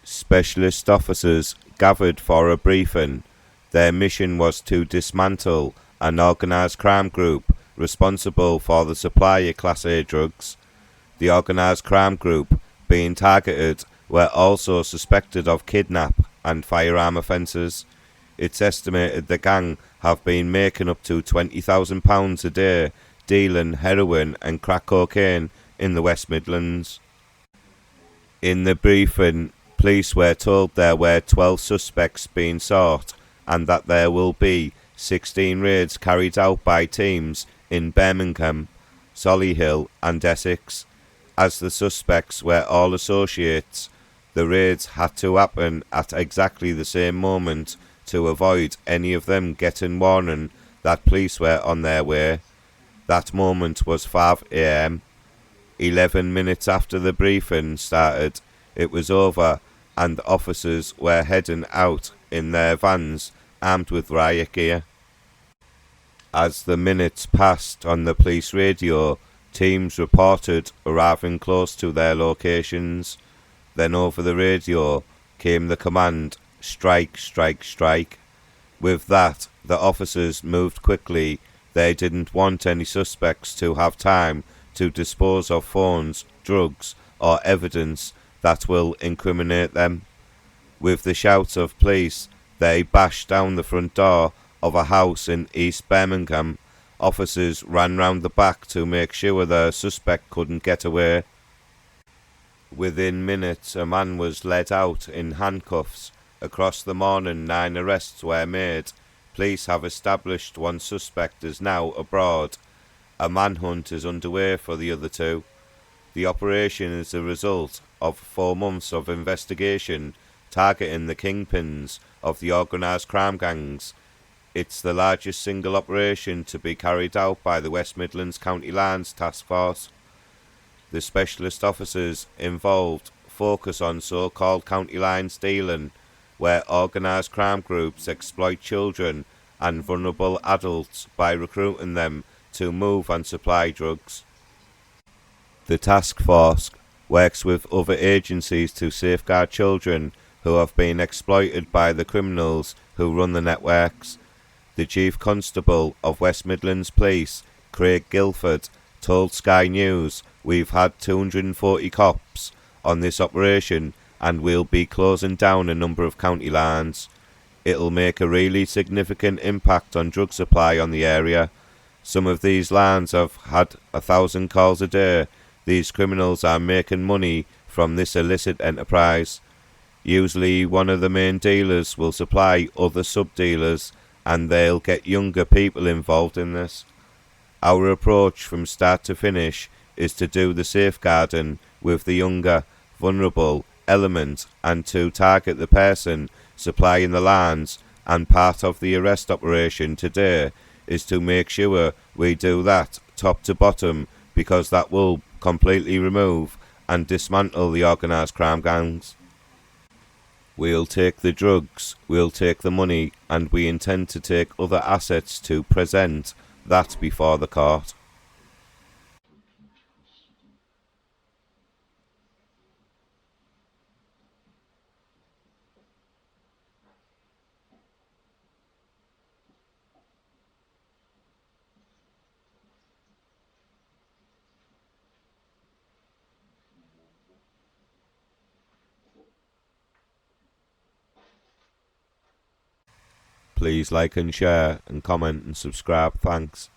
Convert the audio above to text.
Specialist officers gathered for a briefing. Their mission was to dismantle an organised crime group responsible for the supply of Class A drugs. The organised crime group being targeted were also suspected of kidnap and firearm offences. It's estimated the gang have been making up to £20,000 a day dealing heroin and crack cocaine in the West Midlands. In the briefing, police were told there were 12 suspects being sought and that there will be 16 raids carried out by teams in Birmingham, Solihull and Essex. As the suspects were all associates, the raids had to happen at exactly the same moment to avoid any of them getting warning that police were on their way. That moment was 5 a.m. 11 minutes after the briefing started, it was over and officers were heading out in their vans armed with riot gear. As the minutes passed on the police radio, teams reported arriving close to their locations. Then over the radio came the command, "Strike, strike, strike." With that, the officers moved quickly. They didn't want any suspects to have time to dispose of phones, drugs or evidence that will incriminate them. With the shouts of police, they bashed down the front door of a house in East Birmingham. Officers ran round the back to make sure the suspect couldn't get away. Within minutes, a man was led out in handcuffs. Across the morning, 9 arrests were made. Police have established one suspect is now abroad. A manhunt is underway for the other two. The operation is the result of 4 months of investigation targeting the kingpins of the organised crime gangs. It's the largest single operation to be carried out by the West Midlands County Lines Task Force. The specialist officers involved focus on so-called county lines dealing, where organised crime groups exploit children and vulnerable adults by recruiting them to move and supply drugs. The task force works with other agencies to safeguard children who have been exploited by the criminals who run the networks. The Chief Constable of West Midlands Police, Craig Guilford, told Sky News, "We've had 240 cops on this operation and we'll be closing down a number of county lines. It'll make a really significant impact on drug supply on the area. Some of these lines have had 1,000 calls a day. These criminals are making money from this illicit enterprise. Usually one of the main dealers will supply other sub-dealers and they'll get younger people involved in this. Our approach from start to finish is to do the safeguarding with the younger, vulnerable element and to target the person supplying the lines, and part of the arrest operation today is to make sure we do that top to bottom, because that will completely remove and dismantle the organised crime gangs. We'll take the drugs, we'll take the money, and we intend to take other assets to present that before the court." Please like and share and comment and subscribe. Thanks.